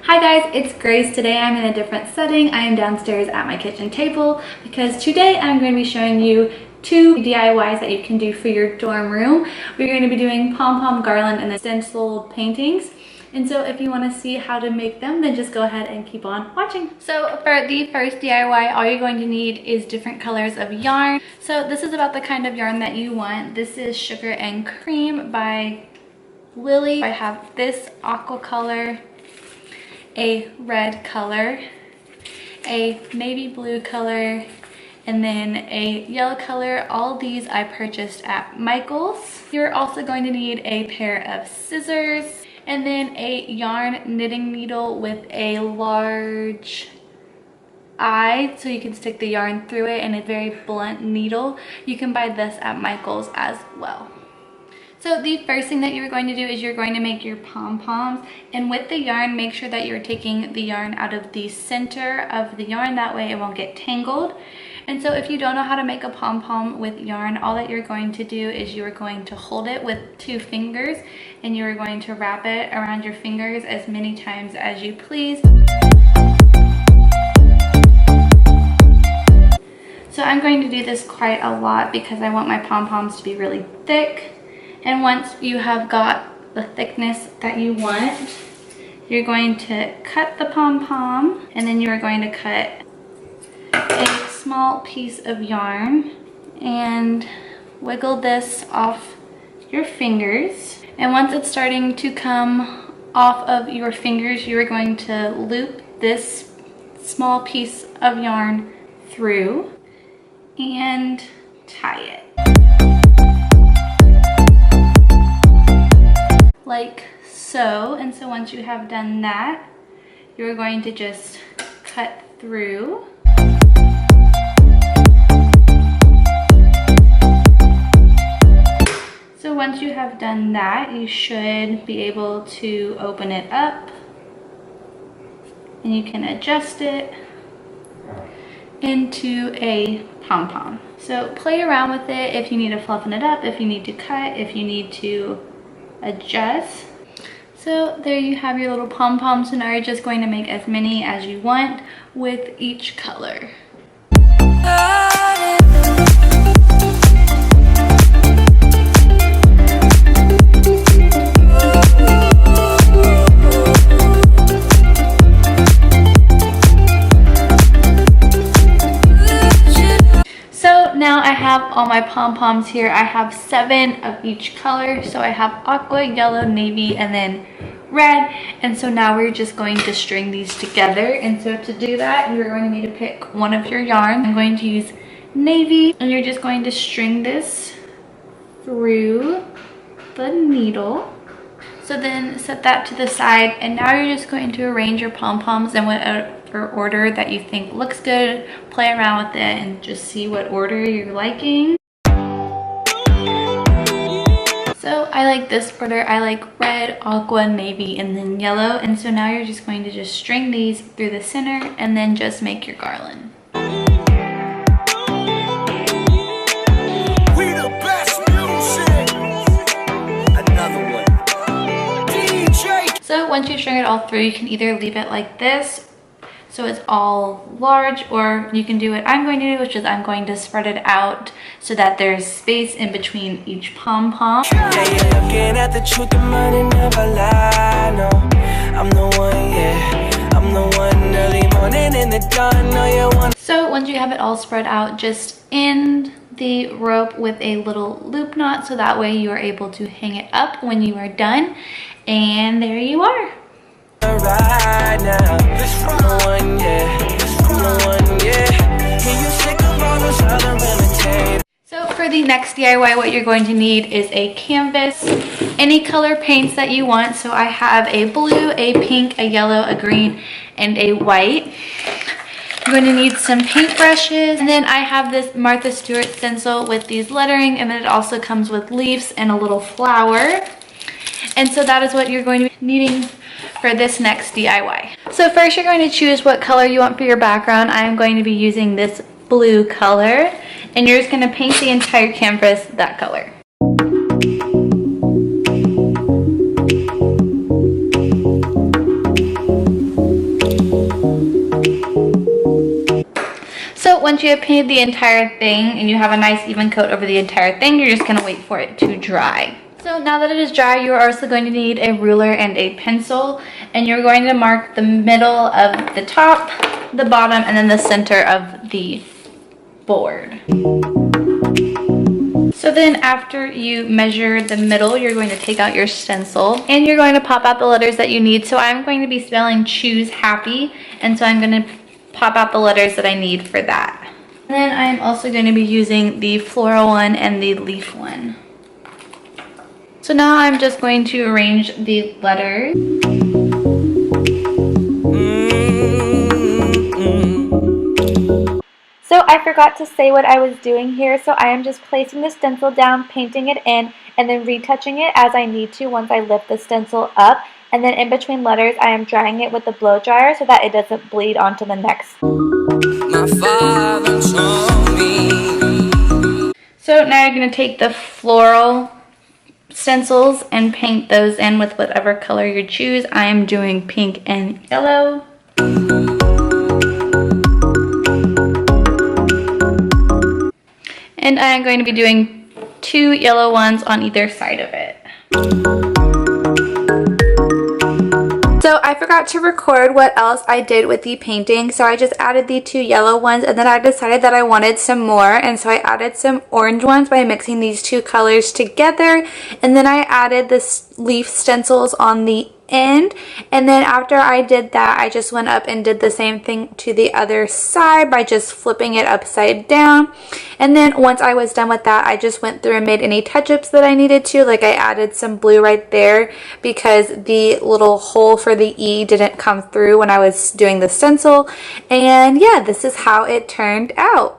Hi guys, it's Grace. Today I'm in a different setting. I am downstairs at my kitchen table because today I'm going to be showing you 2 DIYs that you can do for your dorm room. We're going to be doing pom-pom garland and stenciled paintings. And so if you want to see how to make them, then just go ahead and keep on watching. So for the first DIY, all you're going to need is different colors of yarn. So this is about the kind of yarn that you want. This is Sugar and Cream by Lily. I have this aqua color, a red color, a navy blue color, and then a yellow color. All these I purchased at Michael's. You're also going to need a pair of scissors and then a yarn knitting needle with a large eye so you can stick the yarn through it, and a very blunt needle. You can buy this at Michael's as well. So the first thing that you're going to do is you're going to make your pom-poms, and with the yarn, make sure that you're taking the yarn out of the center of the yarn. That way it won't get tangled. And so if you don't know how to make a pom-pom with yarn, all that you're going to do is you're going to hold it with 2 fingers and you're going to wrap it around your fingers as many times as you please. So I'm going to do this quite a lot because I want my pom-poms to be really thick. And once you have got the thickness that you want, you're going to cut the pom-pom, and then you're going to cut a small piece of yarn and wiggle this off your fingers. And once it's starting to come off of your fingers, you're going to loop this small piece of yarn through and tie it. Like so. And so once you have done that, you're going to just cut through. So once you have done that, you should be able to open it up and you can adjust it into a pom-pom. So play around with it if you need to fluffen it up, if you need to cut, if you need to adjust. So there you have your little pom-poms. So now you're just going to make as many as you want with each color. Now I have all my pom-poms here. I have 7 of each color. So I have aqua, yellow, navy, and then red. And so now we're just going to string these together. And so to do that, you're going to need to pick one of your yarn. I'm going to use navy, and you're just going to string this through the needle. So then set that to the side, and now you're just going to arrange your pom-poms in whatever order that you think looks good. Play around with it and just see what order you're liking. So I like this order. I like red, aqua, navy, and then yellow. And so now you're just going to just string these through the center and then just make your garland. So once you string it all through, you can either leave it like this, so it's all large, or you can do what I'm going to do, which is I'm going to spread it out so that there's space in between each pom-pom. Yeah, you're looking at the truth, the money never lie, no. I'm the one, yeah. I'm the one, early morning in the dawn, no, you want. So once you have it all spread out, just end the rope with a little loop knot, so that way you are able to hang it up when you are done. And there you are. Right now, so for the next DIY, what you're going to need is a canvas, any color paints that you want. So I have a blue, a pink, a yellow, a green, and a white. I'm going to need some paintbrushes, and then I have this Martha Stewart stencil with these lettering, and then it also comes with leaves and a little flower. And so that is what you're going to be needing for this next DIY. So first you're going to choose what color you want for your background. I am going to be using this blue color, and you're just going to paint the entire canvas that color. once you have painted the entire thing and you have a nice even coat over the entire thing, you're just going to wait for it to dry. So now that it is dry, you are also going to need a ruler and a pencil, and you're going to mark the middle of the top, the bottom, and then the center of the board. So then after you measure the middle, you're going to take out your stencil and you're going to pop out the letters that you need. So I'm going to be spelling choose happy, and so I'm going to pop out the letters that I need for that. And then I'm also going to be using the floral one and the leaf one. So now I'm just going to arrange the letters. So I forgot to say what I was doing here, so I am just placing the stencil down, painting it in, and then retouching it as I need to once I lift the stencil up. And then in between letters, I am drying it with the blow dryer so that it doesn't bleed onto the next. My father told me. So now you're going to take the floral stencils and paint those in with whatever color you choose. I am doing pink and yellow. And I am going to be doing 2 yellow ones on either side of it. So I forgot to record what else I did with the painting, so I just added the 2 yellow ones, and then I decided that I wanted some more, and so I added some orange ones by mixing these 2 colors together, and then I added the leaf stencils on the end. And then after I did that, I just went up and did the same thing to the other side by just flipping it upside down. And then once I was done with that, I just went through and made any touch-ups that I needed to. Like I added some blue right there because the little hole for the E didn't come through when I was doing the stencil. And yeah, this is how it turned out.